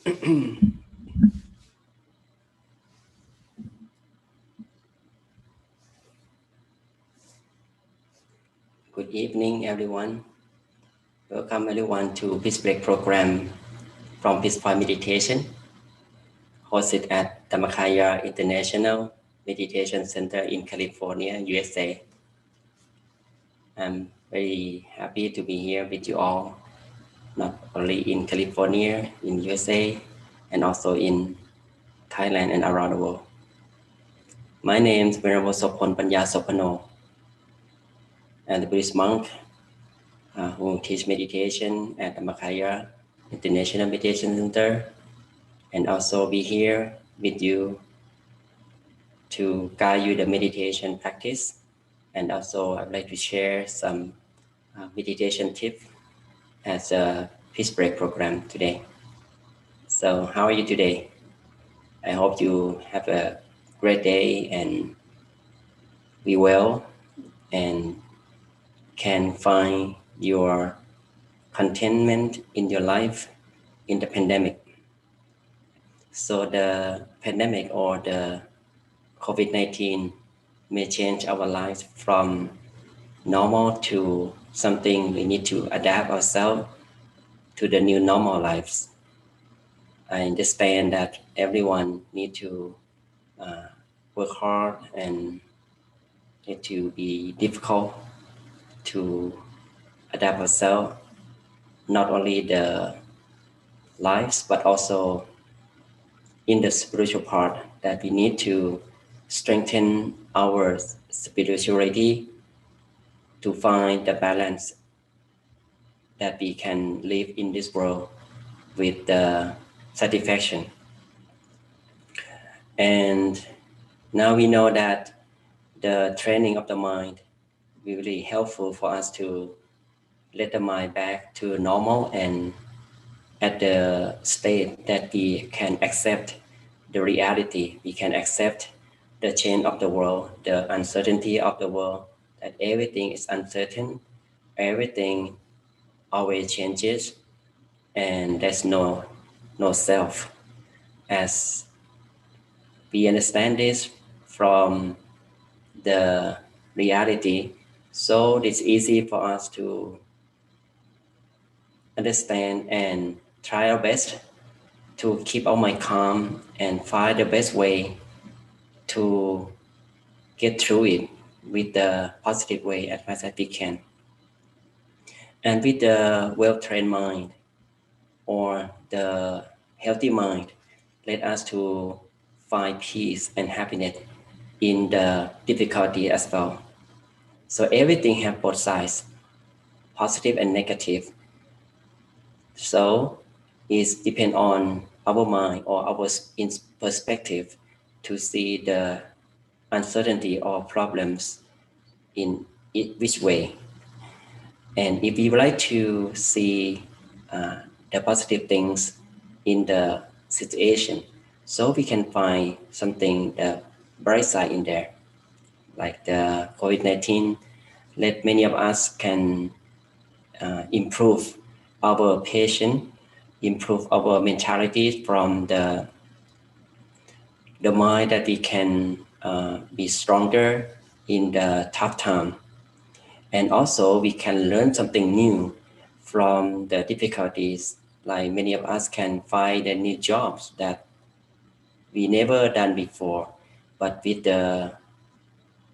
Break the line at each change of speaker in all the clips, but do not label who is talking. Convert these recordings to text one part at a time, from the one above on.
Good evening, everyone. Welcome everyone to Peace Break program from Peace Point Meditation, hosted at Tamakaya International Meditation Center in California, USA. I'm very happy to be here with you all, not only in California, in USA, and also in Thailand and around the world. My name is Venerable Sophon Panyasopanoe, and the Buddhist monk who teach meditation at Tamakaya International Meditation Center, and also be here with you to guide you the meditation practice. And also I'd like to share some meditation tips as a Peace Break program today. So how are you today? I hope you have a great day and be well and can find your contentment in your life in the pandemic. So the pandemic or the COVID-19 may change our lives from normal to something we need to adapt ourselves to the new normal lives. I understand that everyone need to work hard and need to be difficult to adapt ourselves, not only the lives, but also in the spiritual part that we need to strengthen our spirituality to find the balance that we can live in this world with satisfaction. And now we know that the training of the mind will be really helpful for us to let the mind back to normal and at the state that we can accept the reality, we can accept the change of the world, the uncertainty of the world, that everything is uncertain, everything always changes, and there's no self. As we understand this from the reality, so it's easy for us to understand and try our best to keep our mind calm and find the best way to get through it with the positive way as much as we can. And with the well-trained mind or the healthy mind, let us to find peace and happiness in the difficulty as well. So everything has both sides, positive and negative. So it depends on our mind or our perspective to see the uncertainty or problems in which way. And if we would like to see the positive things in the situation, so we can find something, the bright side in there, like the COVID-19, let many of us can improve our patience, improve our mentality from the mind that we can be stronger in the tough time. And also we can learn something new from the difficulties, like many of us can find a new jobs that we never done before, but with the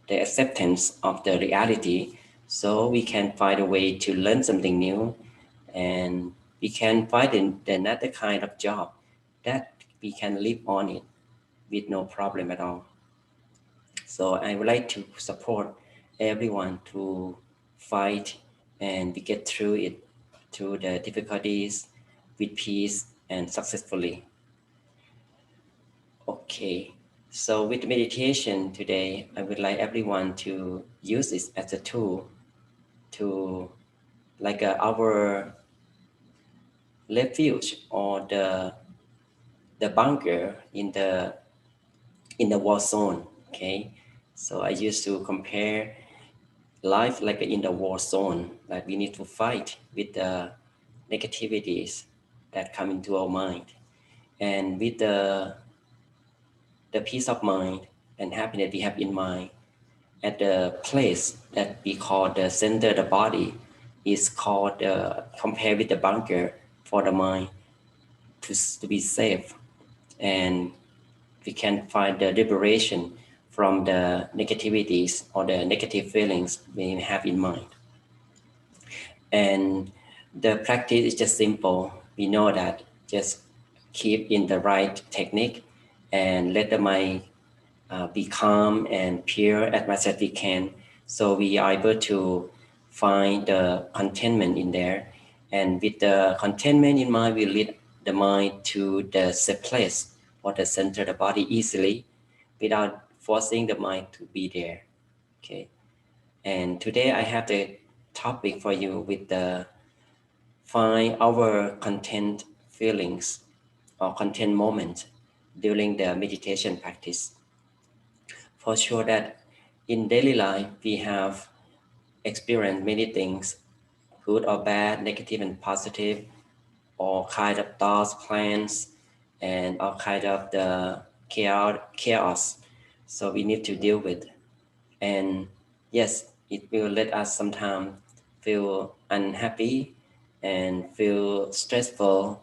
acceptance of the reality, so we can find a way to learn something new, and we can find another kind of job that we can live on it with no problem at all. So I would like to support everyone to fight and we get through it, through the difficulties with peace and successfully. Okay, so with meditation today, I would like everyone to use this as a tool to like our refuge or the bunker in the war zone. Okay, so I used to compare life like in the war zone, like we need to fight with the negativities that come into our mind. And with the peace of mind and happiness we have in mind, at the place that we call the center of the body is called, compared with the bunker for the mind to be safe, and we can find the liberation from the negativities or the negative feelings we have in mind. And the practice is just simple. We know that just keep in the right technique and let the mind be calm and pure as much as we can. So we are able to find the contentment in there. And with the contentment in mind, we lead the mind to the safe place or the center of the body easily without forcing the mind to be there. Okay. And today I have the topic for you with the find our content feelings or content moment during the meditation practice. For sure that in daily life we have experienced many things, good or bad, negative and positive, all kind of thoughts, plans, and all kind of the chaos. So we need to deal with. And yes, it will let us sometimes feel unhappy and feel stressful,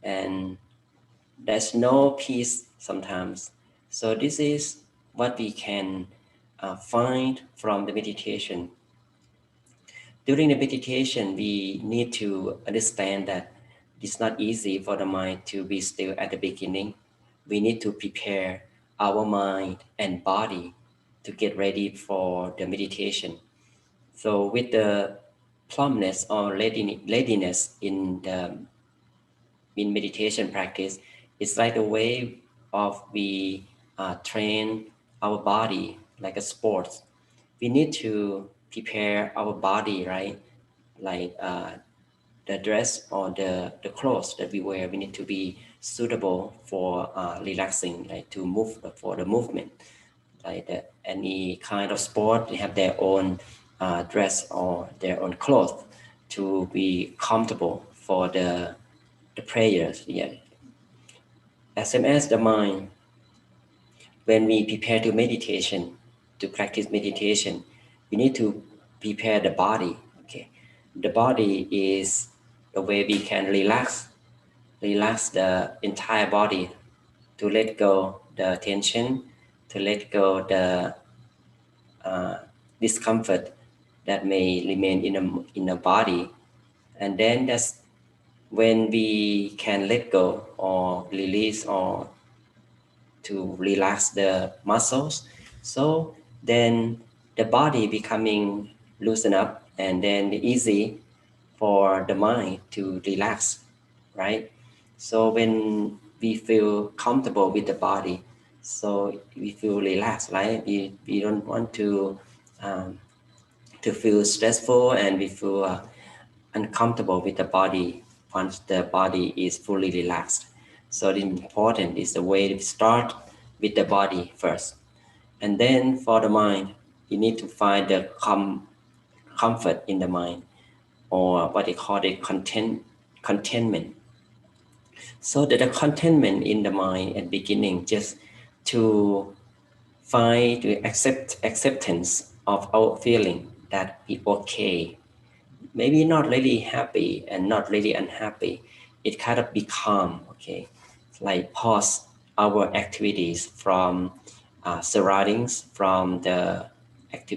and there's no peace sometimes. So this is what we can find from the meditation. During the meditation, we need to understand that it's not easy for the mind to be still at the beginning. We need to prepare our mind and body to get ready for the meditation. So with the plumpness or readiness in meditation practice, it's like a way of we train our body like a sport. We need to prepare our body, right? Like the dress or the clothes that we wear, we need to be suitable for relaxing, like to move for the movement. Like any kind of sport, they have their own dress or their own clothes to be comfortable for the prayers. Yeah. As same as the mind, when we prepare to meditation, to practice meditation, we need to prepare the body. Okay, the body is the way we can relax the entire body, to let go the tension, to let go the discomfort that may remain in the body, and then that's when we can let go or release or to relax the muscles. So then the body becoming loosen up, and then easy for the mind to relax, right? So when we feel comfortable with the body, so we feel relaxed, right? We don't want um, to feel stressful, and we feel uncomfortable with the body once the body is fully relaxed. So the important is the way to start with the body first. And then for the mind, you need to find the comfort in the mind, or what they call the contentment. So that the contentment in the mind at beginning, just to find the acceptance of our feeling that it's okay, maybe not really happy and not really unhappy. It kind of be calm. Okay, like pause our activities from surroundings, from the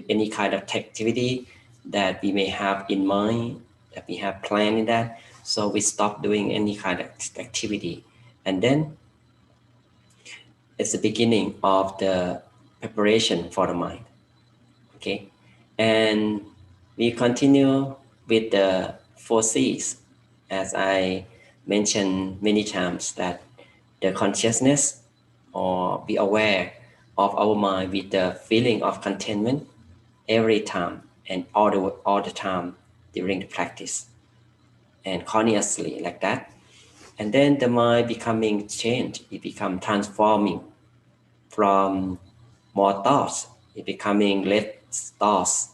any kind of activity that we may have in mind, that we have planned in that. So we stop doing any kind of activity, and then it's the beginning of the preparation for the mind. Okay, and we continue with the 4 C's, as I mentioned many times, that the consciousness or be aware of our mind with the feeling of contentment every time and all the time during the practice, and continuously like that. And then the mind becoming changed, it become transforming from more thoughts, it becoming less thoughts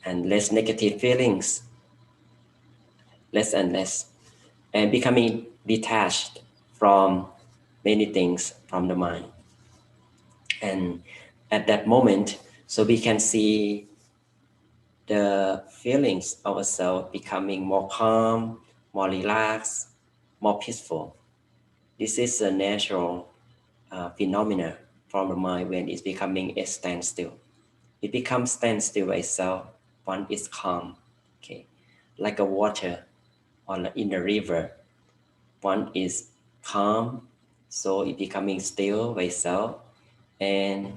and less negative feelings, less and less, and becoming detached from many things from the mind. And at that moment, so we can see the feelings of ourselves becoming more calm, more relaxed, more peaceful. This is a natural phenomena from the mind when it's becoming a standstill. It becomes standstill by itself when it's calm. Okay, like a water in the river. One is calm, so it becoming still by itself, and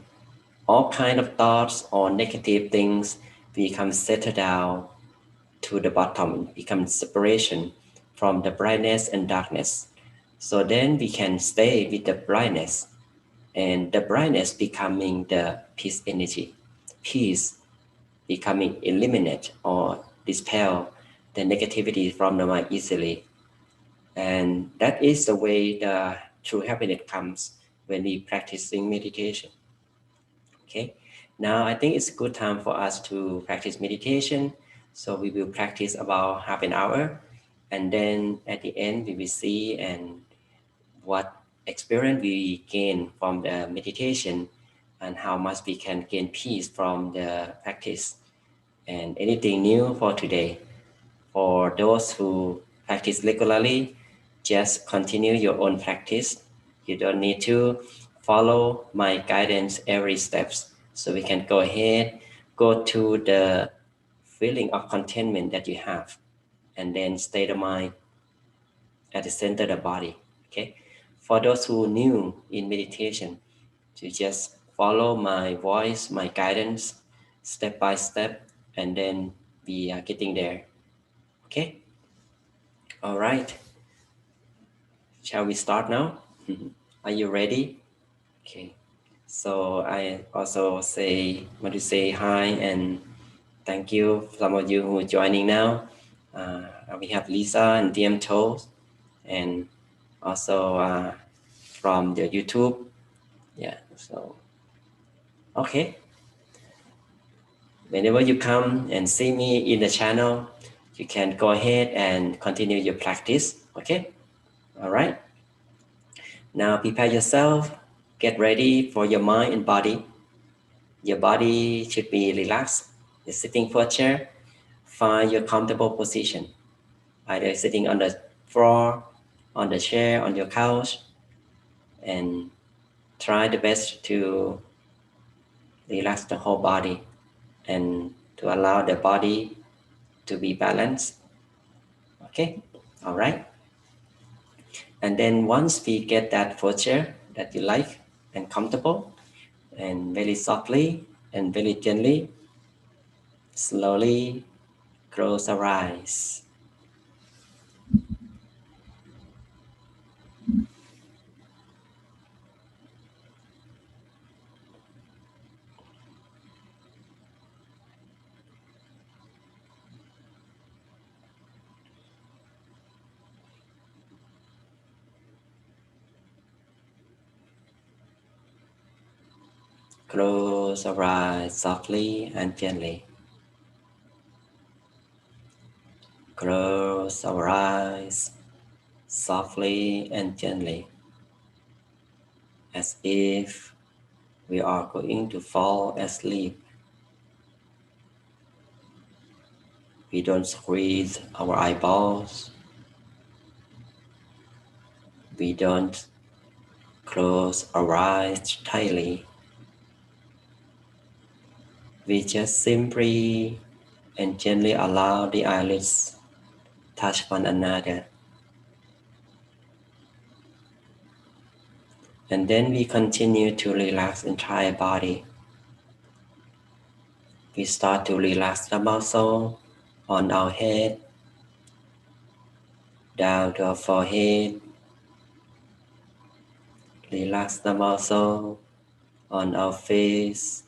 all kind of thoughts or negative things become settled down to the bottom, become separation from the brightness and darkness. So then we can stay with the brightness, and the brightness becoming the peace energy. Peace becoming eliminate or dispel the negativity from the mind easily. And that is the way the true happiness comes when we practicing meditation. Okay, now I think it's a good time for us to practice meditation. So we will practice about half an hour, and then at the end we will see and what experience we gain from the meditation, and how much we can gain peace from the practice, and anything new for today. For those who practice regularly, just continue your own practice. You don't need to follow my guidance every steps. So we can go ahead, go to the feeling of contentment that you have, and then stay the mind at the center of the body. Okay. For those who new in meditation, to just follow my voice, my guidance, step by step, and then we are getting there. Okay. All right. Shall we start now? Are you ready? Okay. So I also want to say hi and thank you some of you who are joining now. We have Lisa and DM Toes, and also from the YouTube. Yeah. So okay. Whenever you come and see me in the channel, you can go ahead and continue your practice. Okay. All right. Now prepare yourself. Get ready for your mind and body. Your body should be relaxed. You're sitting for a chair. Find your comfortable position, either sitting on the floor, on the chair, on your couch, and try the best to relax the whole body and to allow the body to be balanced. Okay, all right. And then once we get that posture that you like and comfortable, and very softly and very gently, slowly close our eyes. Close our eyes softly and gently. Close our eyes softly and gently, as if we are going to fall asleep. We don't squeeze our eyeballs. We don't close our eyes tightly. We just simply and gently allow the eyelids touch one another. And then we continue to relax the entire body. We start to relax the muscle on our head, down to our forehead. Relax the muscle on our face,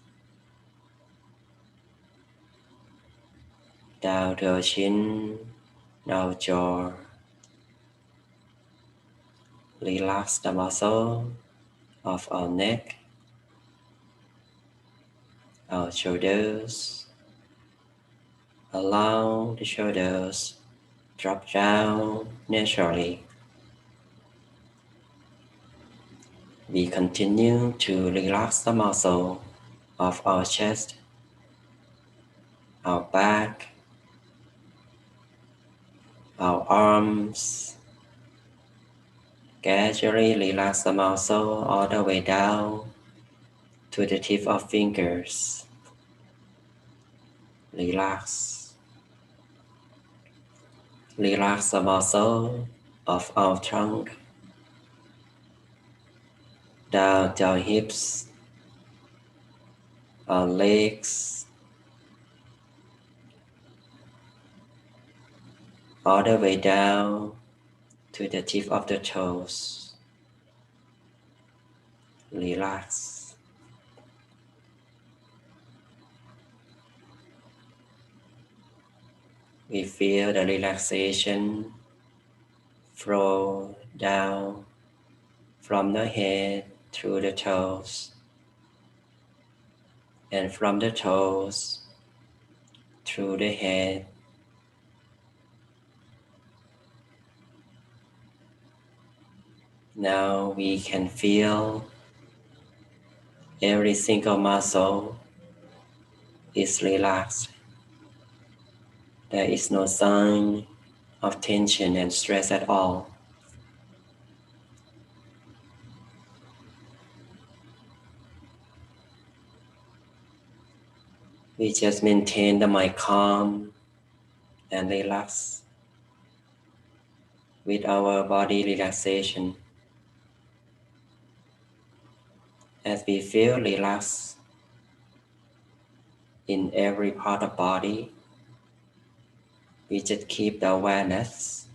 down to our chin, our jaw. Relax the muscle of our neck, our shoulders. Allow the shoulders drop down naturally. we continue to relax the muscle of our chest, our back, our arms. Gradually relax the muscle all the way down to the tip of fingers. Relax. Relax the muscle of our trunk, down to our hips, our legs, all the way down to the tip of the toes. Relax. We feel the relaxation flow down from the head through the toes, and from the toes through the head. Now we can feel every single muscle is relaxed. There is no sign of tension and stress at all. We just maintain the mind calm and relax with our body relaxation. As we feel relaxed in every part of body, we just keep the awareness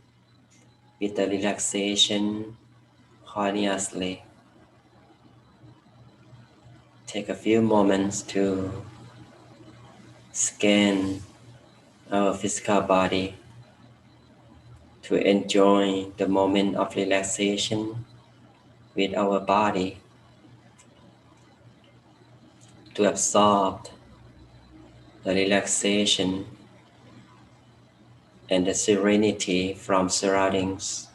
with the relaxation continuously. Take a few moments to scan our physical body, to enjoy the moment of relaxation with our body, to absorb the relaxation and the serenity from surroundings,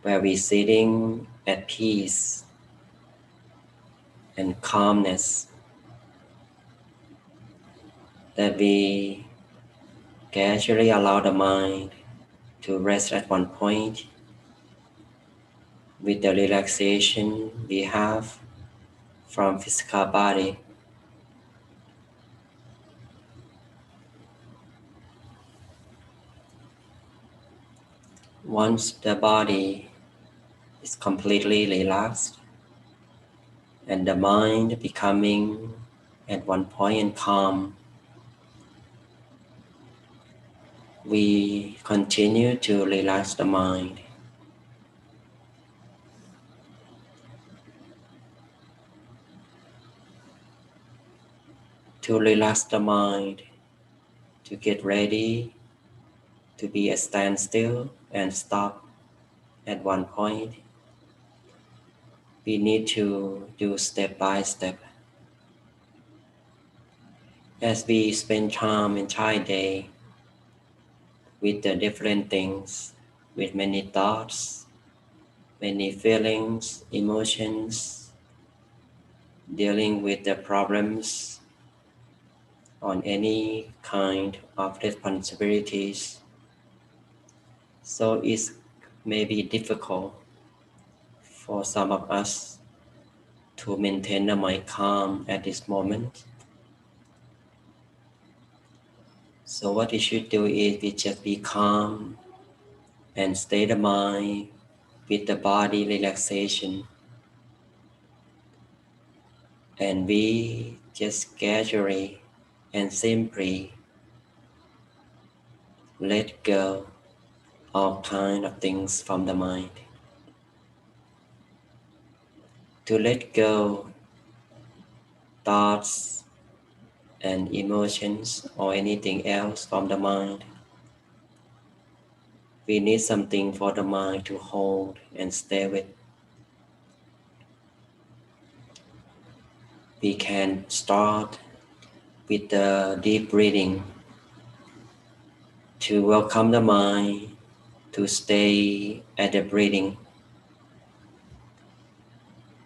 where we're sitting at peace and calmness, that we gradually allow the mind to rest at one point with the relaxation we have from physical body. Once the body is completely relaxed and the mind becoming at one point and calm, we continue to relax the mind. To relax the mind, to get ready to be a standstill and stop at one point, we need to do step by step. As we spend time entire day with the different things, with many thoughts, many feelings, emotions, dealing with the problems on any kind of responsibilities. So it may be difficult for some of us to maintain the mind calm at this moment. So what we should do is we just be calm and stay the mind with the body relaxation. And we just gradually and simply let go all kind of things from the mind. To let go thoughts and emotions or anything else from the mind, we need something for the mind to hold and stay with. We can start with the deep breathing to welcome the mind to stay at the breathing.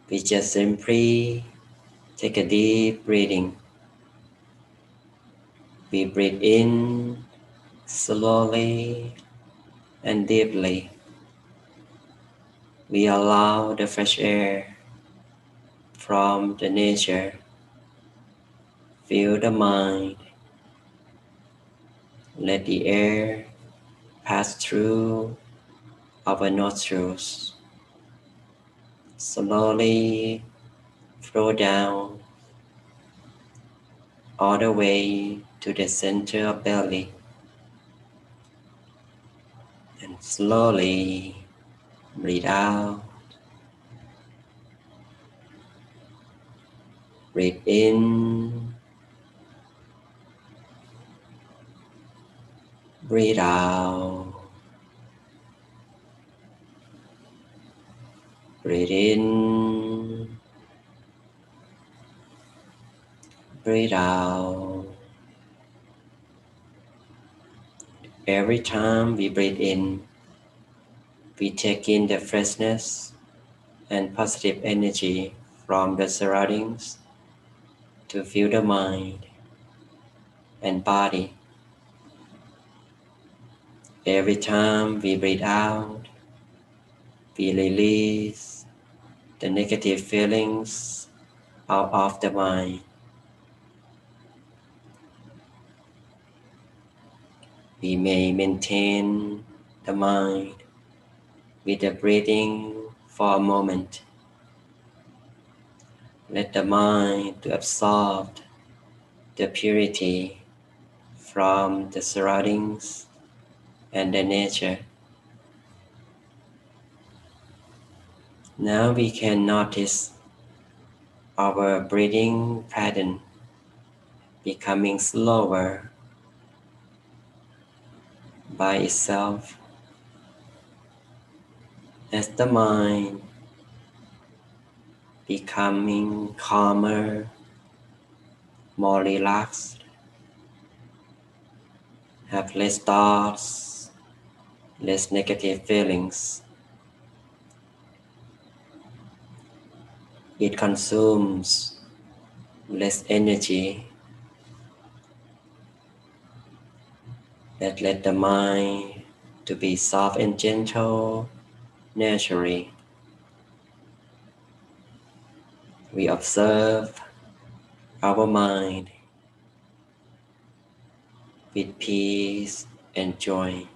We just simply take a deep breathing. We breathe in slowly and deeply. We allow the fresh air from the nature fill the mind. Let the air pass through our nostrils, slowly flow down all the way to the center of belly, and slowly breathe out. Breathe in, breathe out. Breathe in, breathe out. Every time we breathe in, we take in the freshness and positive energy from the surroundings to fill the mind and body. Every time we breathe out, we release the negative feelings out of the mind. We may maintain the mind with the breathing for a moment. Let the mind to absorb the purity from the surroundings and the nature. Now we can notice our breathing pattern becoming slower by itself as the mind becoming calmer, more relaxed, have less thoughts, less negative feelings. It consumes less energy. That let the mind to be soft and gentle naturally. We observe our mind with peace and joy.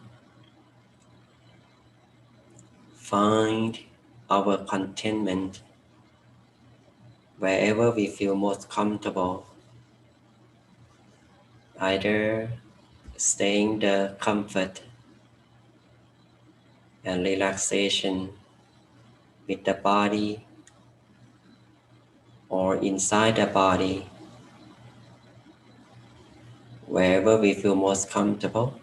Find our contentment wherever we feel most comfortable, either staying the comfort and relaxation with the body or inside the body, wherever we feel most comfortable.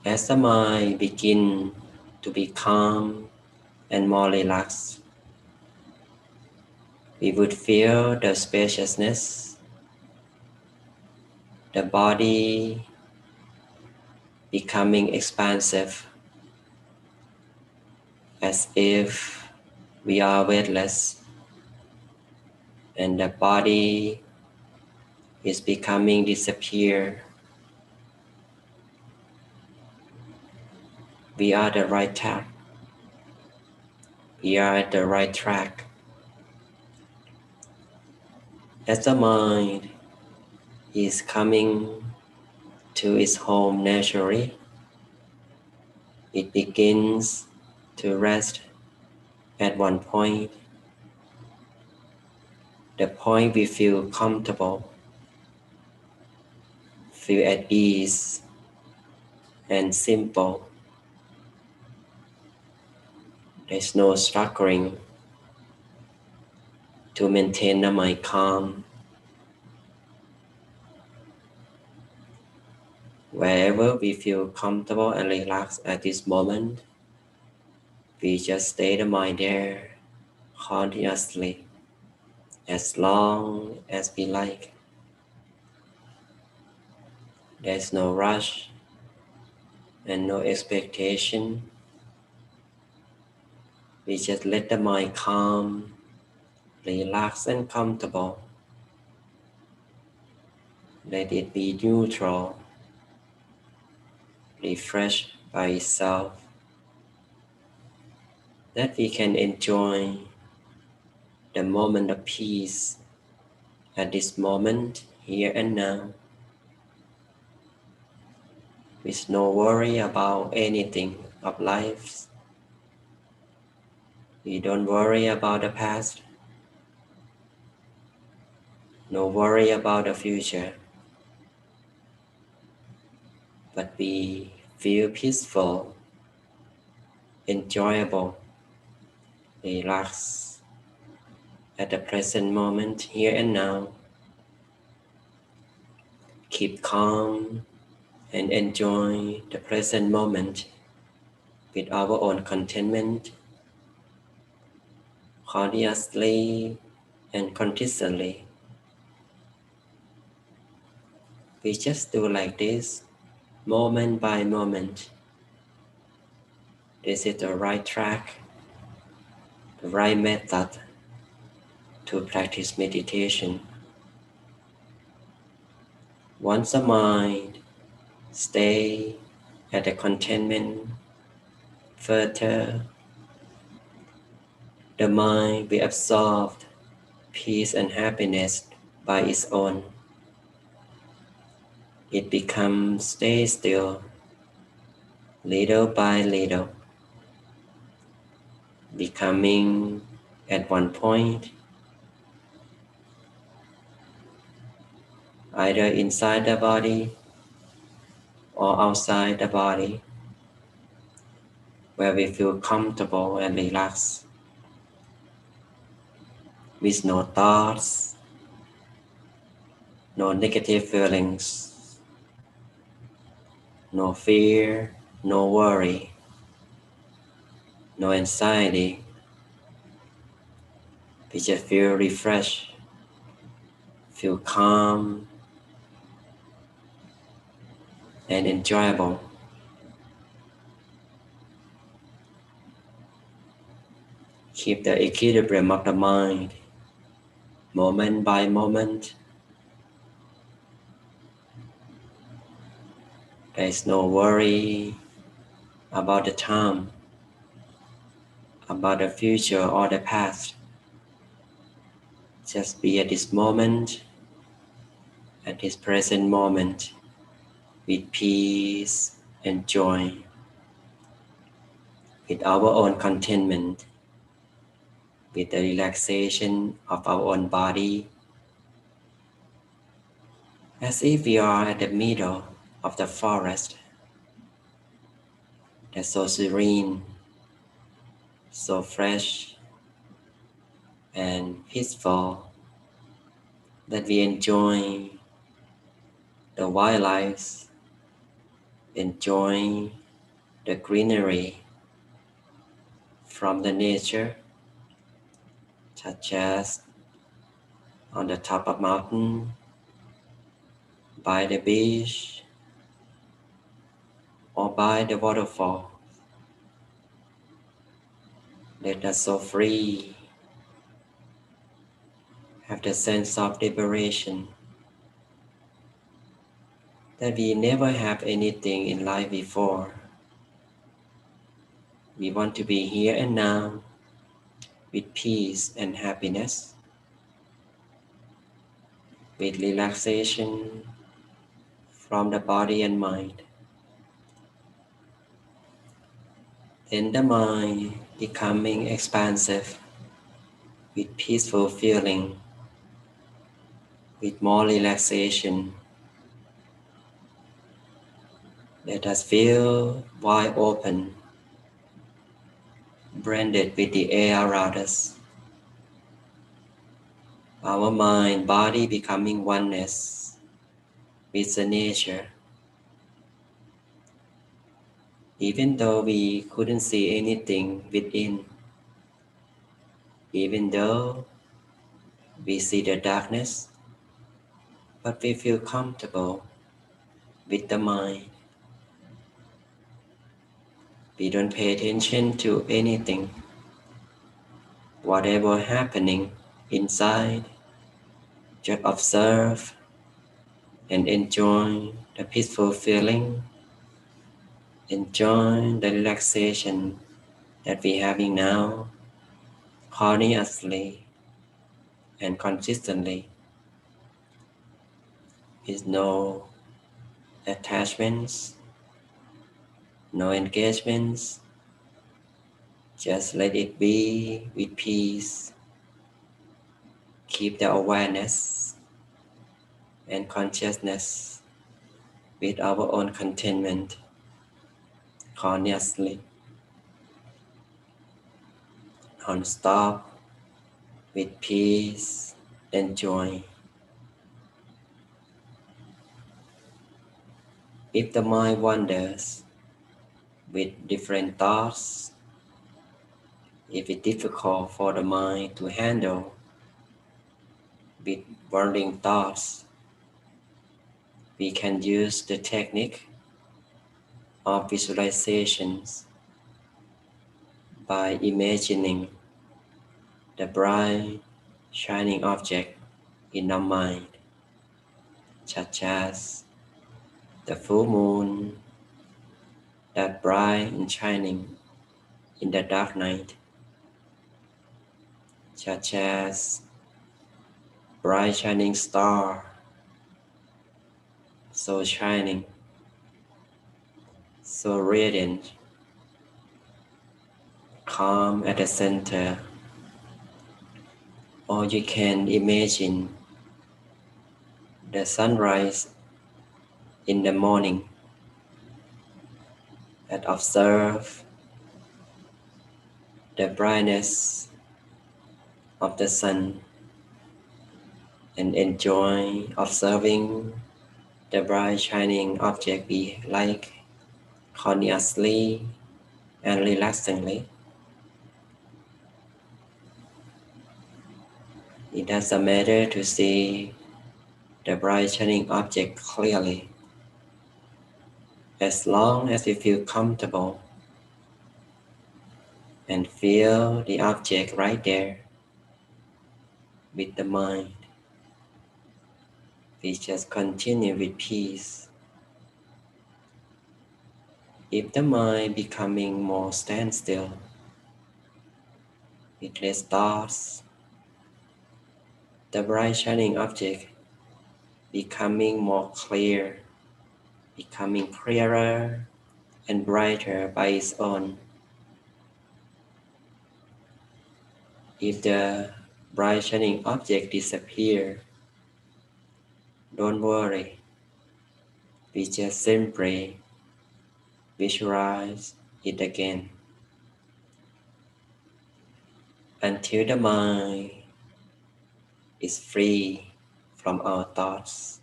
As the mind begins to be calm and more relaxed, we would feel the spaciousness, the body becoming expansive, as if we are weightless, and the body is becoming disappear. We are the right track. We are at the right track. As the mind is coming to its home naturally, it begins to rest at one point, the point we feel comfortable, feel at ease, and simple. There's no struggling to maintain the mind calm. Wherever we feel comfortable and relaxed at this moment, we just stay the mind there continuously as long as we like. There's no rush and no expectation. We just let the mind calm, relax and comfortable. Let it be neutral, refreshed by itself, that we can enjoy the moment of peace at this moment, here and now, with no worry about anything of life. We don't worry about the past, no worry about the future, but we feel peaceful, enjoyable, relaxed at the present moment, here and now. Keep calm and enjoy the present moment with our own contentment, consciously and consistently. We just do like this, moment by moment. This is the right track, the right method to practice meditation. Once the mind stay at the contentment further, the mind will absorb peace and happiness by its own. It becomes stay still, little by little, becoming at one point either inside the body or outside the body, where we feel comfortable and relaxed, with no thoughts, no negative feelings, no fear, no worry, no anxiety. We just feel refreshed, feel calm and enjoyable. Keep the equilibrium of the mind, moment by moment. There is no worry about the time, about the future or the past. Just be at this moment, at this present moment, with peace and joy, with our own contentment, with the relaxation of our own body, as if we are at the middle of the forest. That's so serene, so fresh and peaceful, that we enjoy the wildlife, enjoy the greenery from the nature, such as on the top of mountain, by the beach, or by the waterfall. Let us so free, have the sense of liberation, that we never have anything in life before. We want to be here and now with peace and happiness, with relaxation from the body and mind. Then the mind becoming expansive with peaceful feeling, with more relaxation. Let us feel wide open, blended with the air around us. Our mind, body becoming oneness with the nature. Even though we couldn't see anything within, even though we see the darkness, but we feel comfortable with the mind. We don't pay attention to anything. whatever happening inside, just observe and enjoy the peaceful feeling, enjoy the relaxation that we're having now, continuously and consistently, with no attachments, no engagements. Just let it be with peace. Keep the awareness and consciousness with our own contentment continuously, non-stop, with peace and joy. If the mind wanders with different thoughts, if it's difficult for the mind to handle with wandering thoughts, we can use the technique of visualizations by imagining the bright, shining object in our mind, such as the full moon, that bright and shining in the dark night, such as bright shining star, so shining, so radiant, calm at the center. Or you can imagine the sunrise in the morning and observe the brightness of the sun and enjoy observing the bright shining object be like continuously and relaxingly. It doesn't matter to see the bright shining object clearly, as long as you feel comfortable and feel the object right there with the mind. We just continue with peace. If the mind becoming more standstill, with less thoughts, the bright shining object becoming more clear, becoming clearer and brighter by its own. If the bright shining object disappears, don't worry. We just simply visualize it again until the mind is free from our thoughts.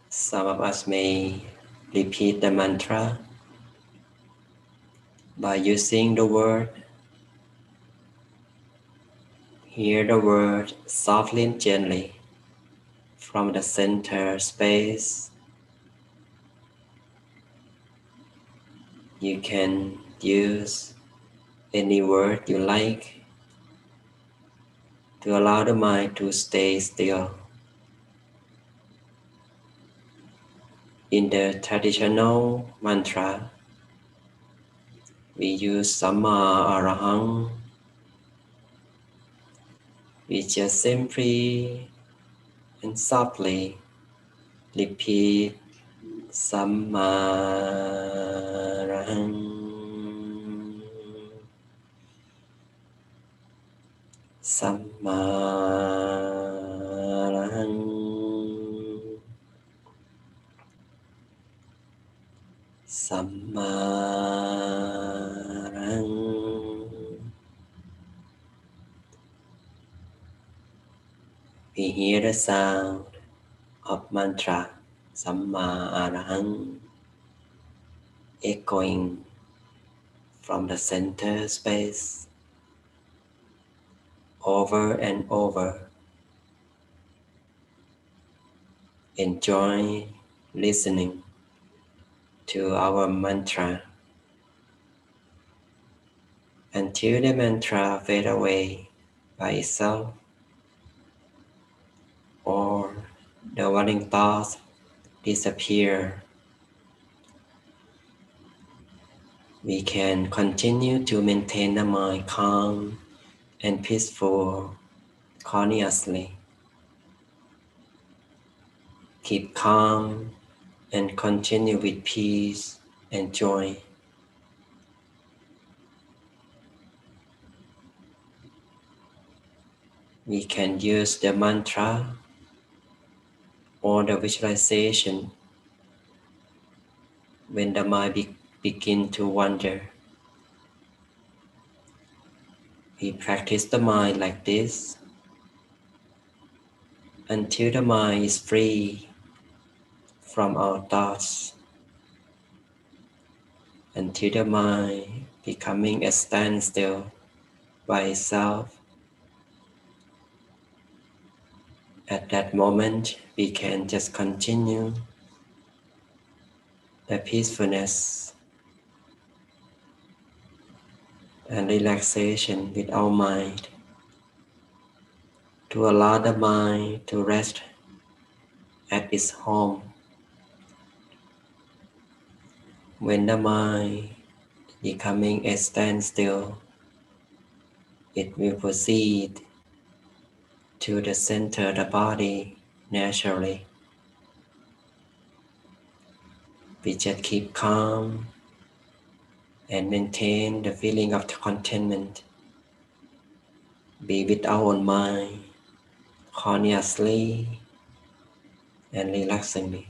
Some of us may repeat the mantra by using the word. Hear the word softly and gently from the center space. You can use any word you like to allow the mind to stay still. In the traditional mantra, we use Samma Arahang. We just simply and softly repeat Samma Arahang, Samma Arahang, Samma Arahang. We hear the sound of mantra Samma Arahang echoing from the center space over and over. Enjoy listening to our mantra until the mantra fade away by itself, or the worrying thoughts disappear. We can continue to maintain the mind calm and peaceful continuously. Keep calm and continue with peace and joy. We can use the mantra or the visualization when the mind begin to wander. We practice the mind like this until the mind is free from our thoughts, until the mind becoming a standstill by itself. At that moment, we can just continue the peacefulness and relaxation with our mind, to allow the mind to rest at its home. When the mind becoming a standstill, it will proceed to the center of the body naturally. We just keep calm and maintain the feeling of contentment. Be with our own mind consciously and relaxingly.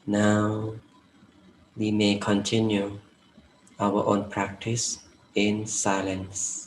Now we may continue our own practice in silence.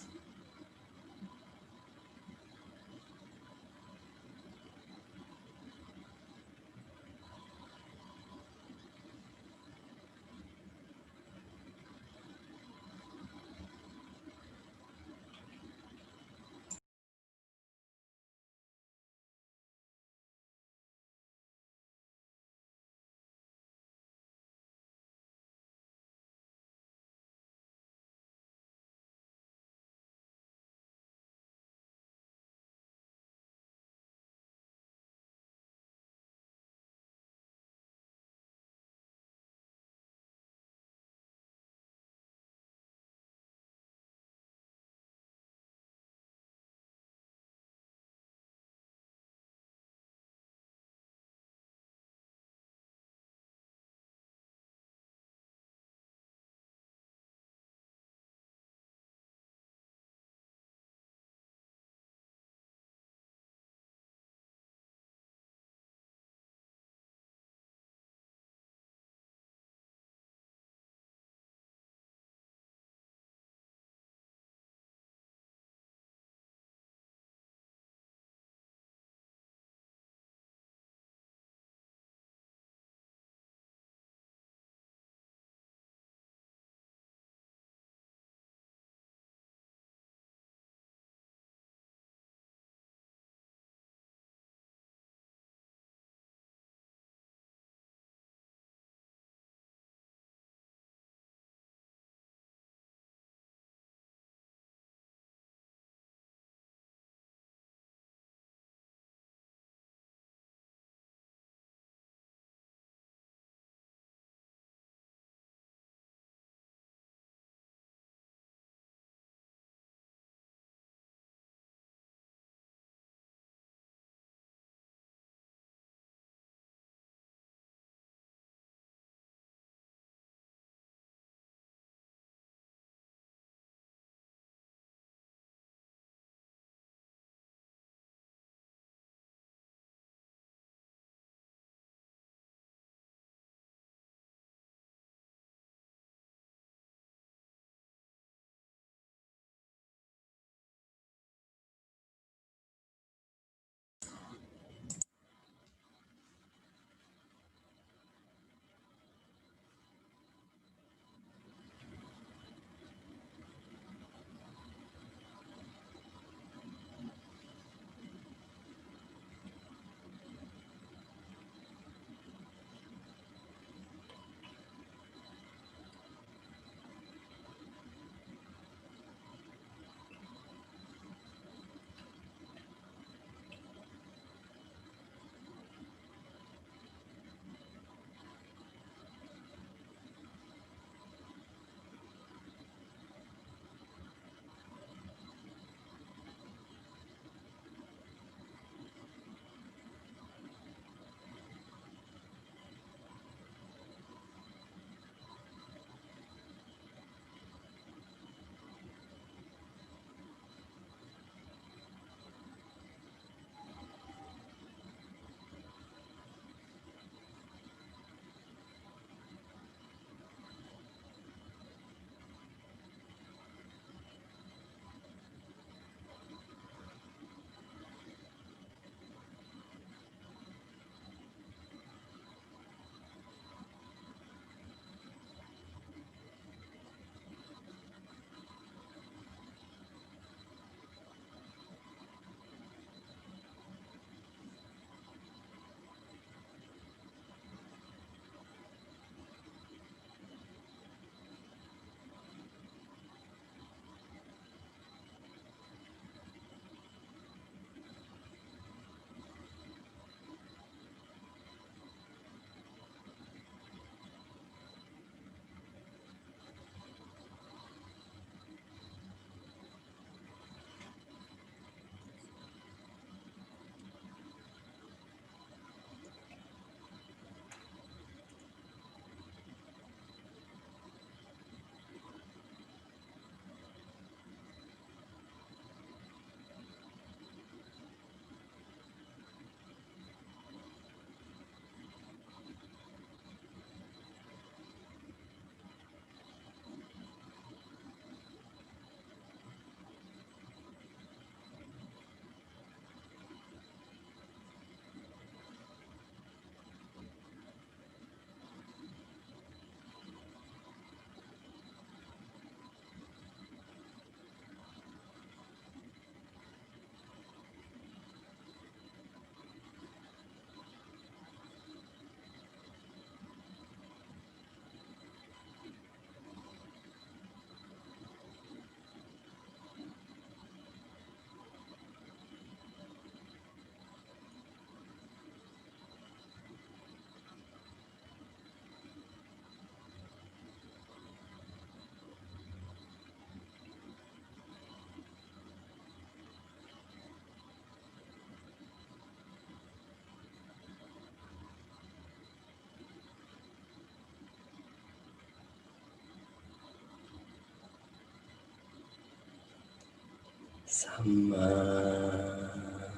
Samma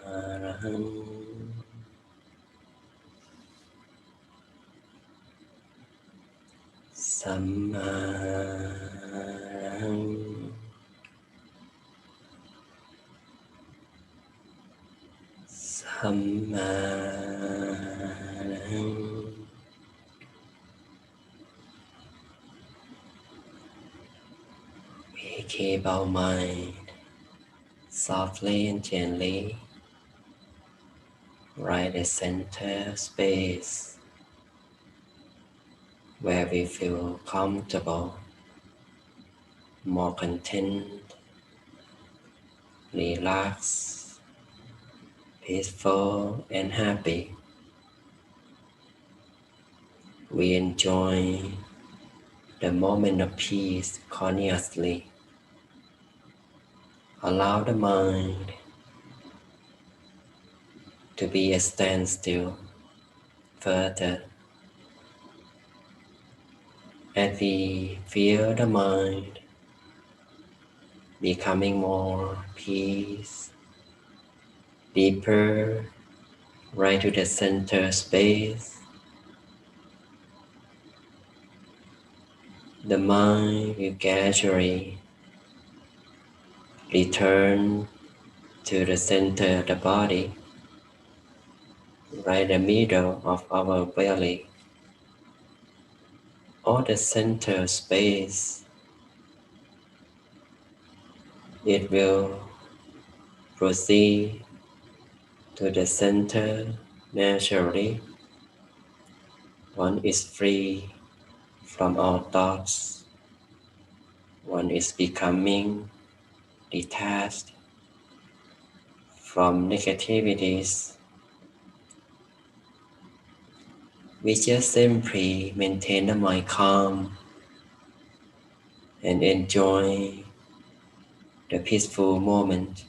Arahang. Samma Arahang. Samma Arahang. We keep our mind softly and gently right at center space where we feel comfortable, more content, relaxed, peaceful, and happy. We enjoy the moment of peace consciously. Allow the mind to be a standstill further as we feel the mind becoming more peace, deeper, right to the center space. The mind will gradually return to the center of the body, right in the middle of our belly, or the center space. It will proceed to the center naturally. One is free from all thoughts. One is becoming detached from negativities. We just simply maintain the mind calm and enjoy the peaceful moment.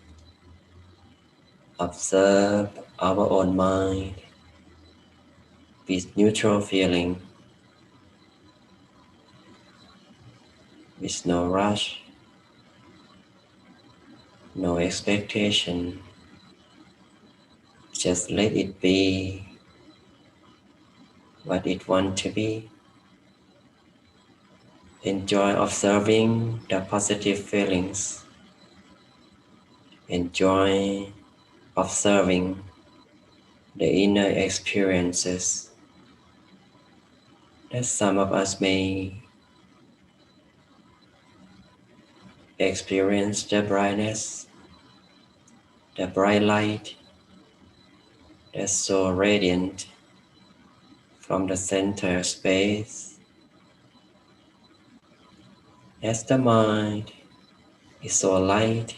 Observe our own mind with neutral feeling, with no rush, no expectation. Just let it be what it wants to be. Enjoy observing the positive feelings. Enjoy observing the inner experiences that some of us may experience the brightness, the bright light that's so radiant from the center space. As the mind is so light,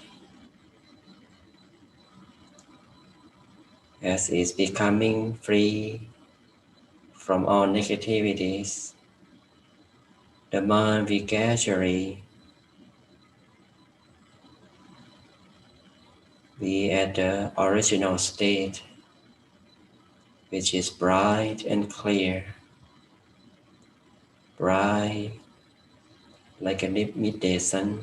as it's becoming free from all negativities, the mind will gradually be at the original state, which is bright and clear, bright like a midday sun,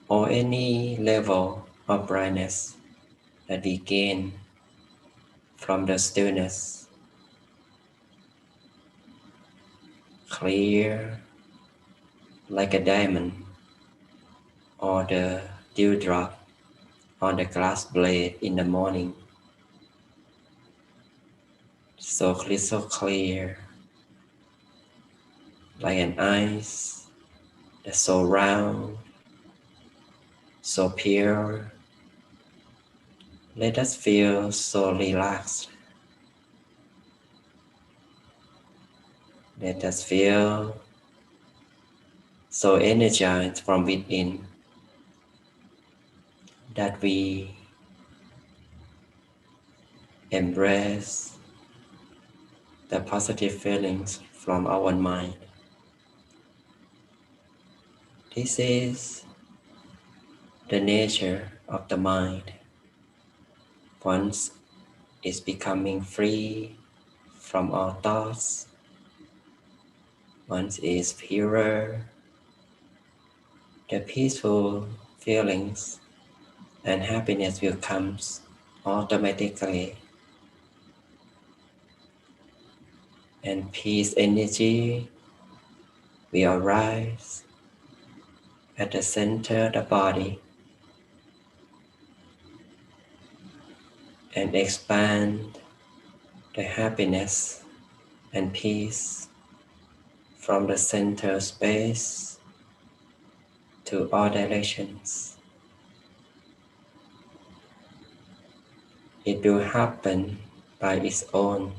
or any level of brightness that we gain from the stillness, clear like a diamond or the dewdrop on the glass blade in the morning. So crystal clear, like an ice that's so round, so pure. Let us feel so relaxed. Let us feel so energized from within that we embrace the positive feelings from our mind. This is the nature of the mind. Once it's becoming free from all thoughts, once it's purer, the peaceful feelings and happiness will come automatically, and peace energy will arise at the center of the body and expand the happiness and peace from the center space to all directions. It will happen by its own.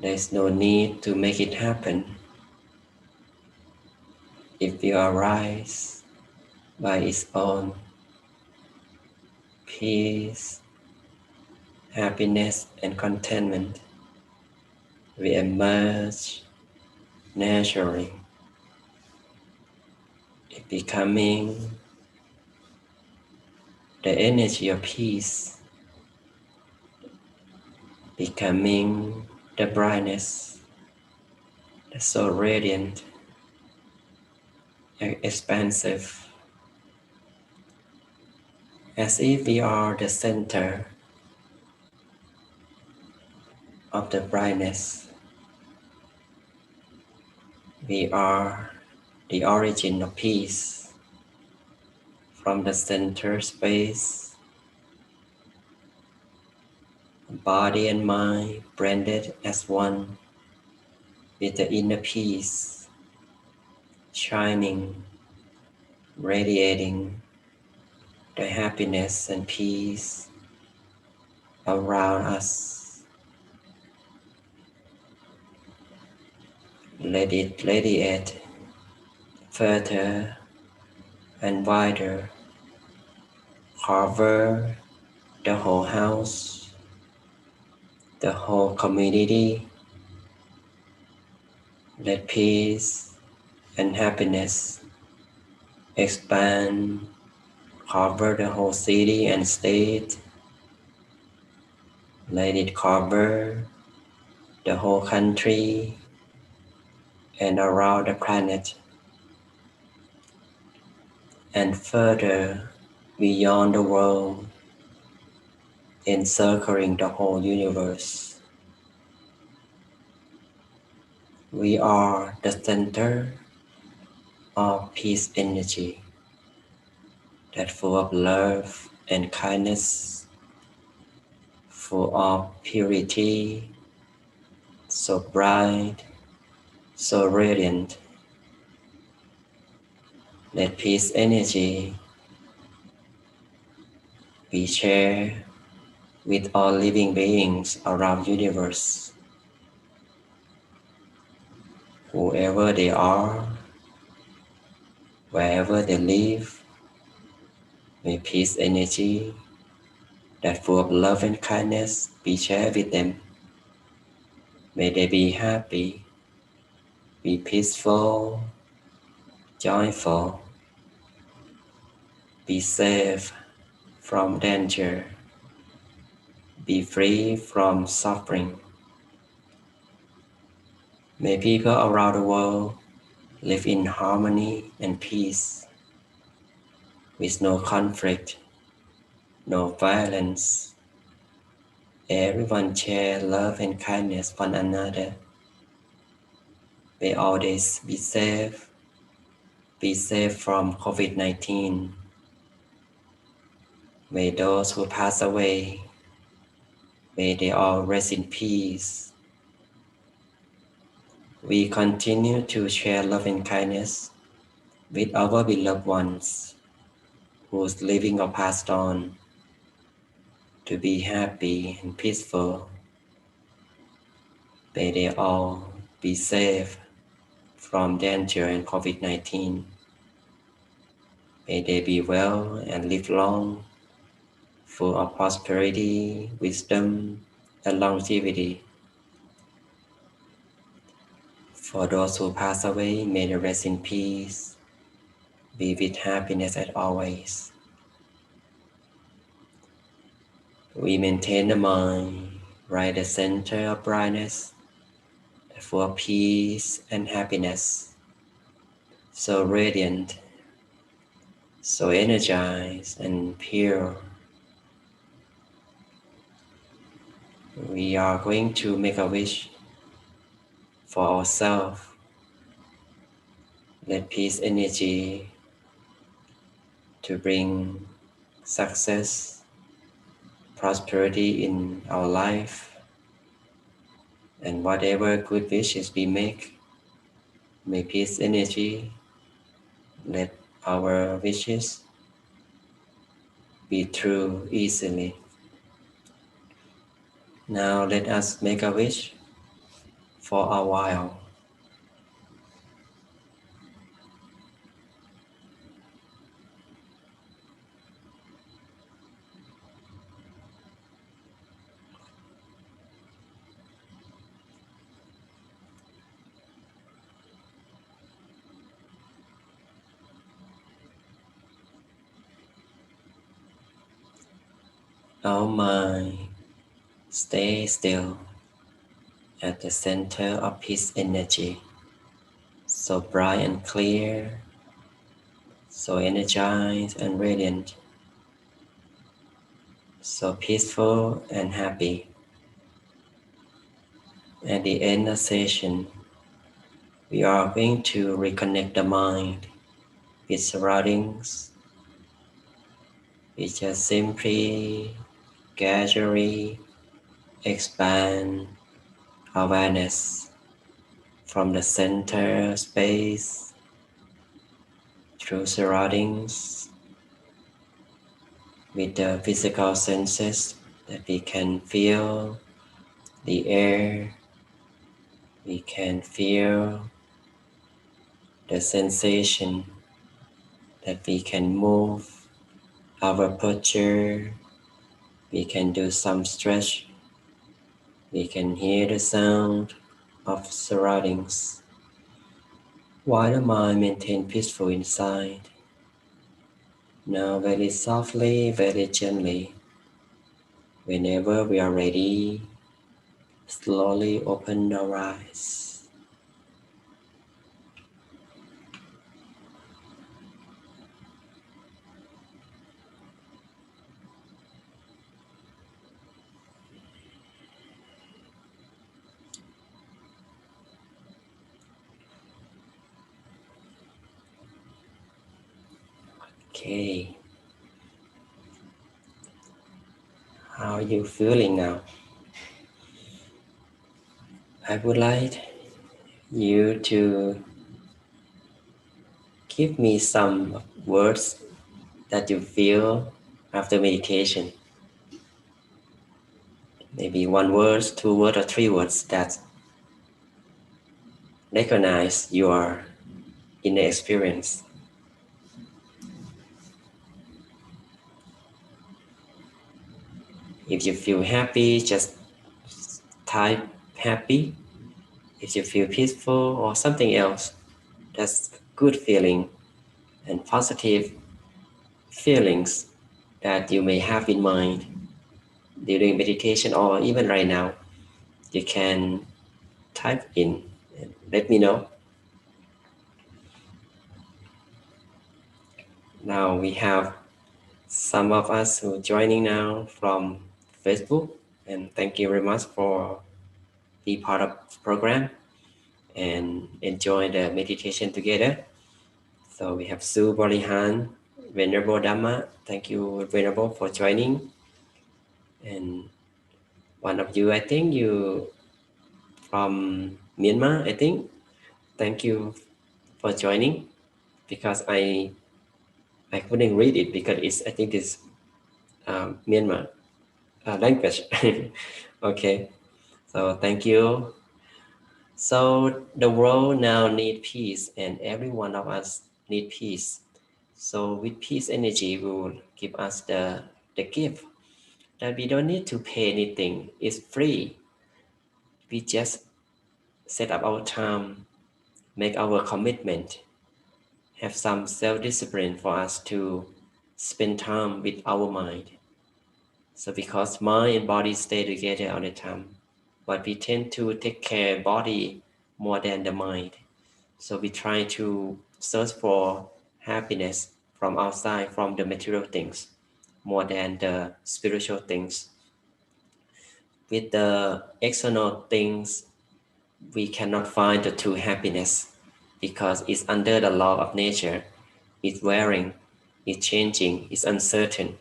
There's no need to make it happen. It will arise by its own. Peace, happiness, and contentment will emerge naturally. It becoming the energy of peace, becoming the brightness, the so radiant and expansive, as if we are the center of the brightness. We are the origin of peace from the center space, body and mind blended as one with the inner peace, shining, radiating the happiness and peace around us. Let it radiate further and wider, cover the whole house, the whole community. Let peace and happiness expand, cover the whole city and state. Let it cover the whole country and around the planet, and further beyond the world, encircling the whole universe. We are the center of peace energy, that full of love and kindness, full of purity, so bright, so radiant. Let peace energy be shared with all living beings around the universe. Whoever they are, wherever they live, may peace energy that full of love and kindness be shared with them. May they be happy, be peaceful, joyful, be safe from danger, be free from suffering. May people around the world live in harmony and peace, with no conflict, no violence. Everyone share love and kindness one another. May always be safe from COVID-19. May those who pass away, may they all rest in peace. We continue to share love and kindness with our beloved ones who's living or passed on, to be happy and peaceful. May they all be safe from danger and COVID-19. May they be well and live long, full of prosperity, wisdom, and longevity. For those who pass away, may they rest in peace, be with happiness as always. We maintain the mind right at the center of brightness, full of peace and happiness, so radiant, so energized and pure. We are going to make a wish for ourselves. Let peace energy to bring success, prosperity in our life, and whatever good wishes we make, may peace energy let our wishes be true easily. Now let us make a wish for a while. Our mind stay still at the center of peace energy, so bright and clear, so energized and radiant, so peaceful and happy. At the end of session, we are going to reconnect the mind with surroundings. We just simply, gradually expand awareness from the center space through surroundings with the physical senses that we can feel the air, we can feel the sensation that we can move our posture, we can do some stretch, we can hear the sound of surroundings while the mind maintains peaceful inside. Now very softly, very gently, whenever we are ready, slowly open our eyes. Okay, how are you feeling now? I would like you to give me some words that you feel after meditation. Maybe one word, two words, or three words that recognize your inner experience. If you feel happy, just type happy. If you feel peaceful or something else, that's good feeling and positive feelings that you may have in mind during meditation or even right now. You can type in and let me know. Now we have some of us who are joining now from Facebook, and thank you very much for being part of the program and enjoy the meditation together. So we have Sue Bolihan, Venerable Dhamma. Thank you, Venerable, for joining. And one of you, I think you from Myanmar, I think. Thank you for joining because I couldn't read it because I think it's Myanmar language. Okay, so thank you. So the world now need peace, and every one of us need peace. So with peace energy, we will give us the gift that we don't need to pay anything. It's free. We just set up our time, make our commitment, have some self-discipline for us to spend time with our mind. So because mind and body stay together all the time, but we tend to take care body more than the mind. So we try to search for happiness from outside, from the material things, more than the spiritual things. With the external things, we cannot find the true happiness because it's under the law of nature. It's varying, it's changing, it's uncertain,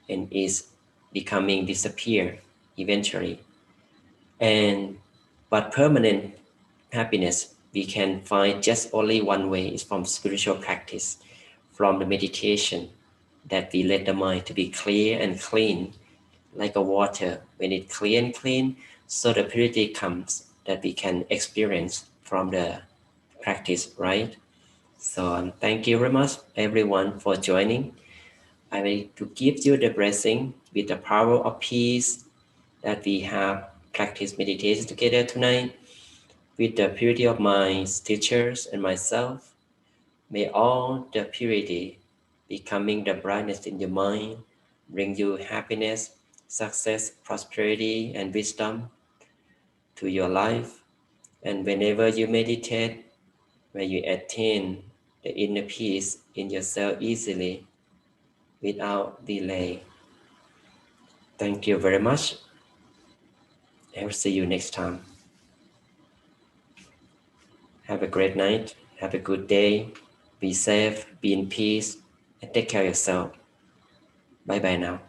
and is becoming disappear eventually. And but permanent happiness we can find just only one way is from spiritual practice, from the meditation that we let the mind to be clear and clean like a water. When it clear and clean, so the purity comes that we can experience from the practice, right? So thank you very much everyone for joining. I will to give you the blessing with the power of peace that we have practiced meditation together tonight with the purity of my teachers and myself. May all the purity becoming the brightness in your mind bring you happiness, success, prosperity, and wisdom to your life. And whenever you meditate, may you attain the inner peace in yourself easily without delay. Thank you very much. I will see you next time. Have a great night. Have a good day. Be safe, be in peace, and take care of yourself. Bye bye now.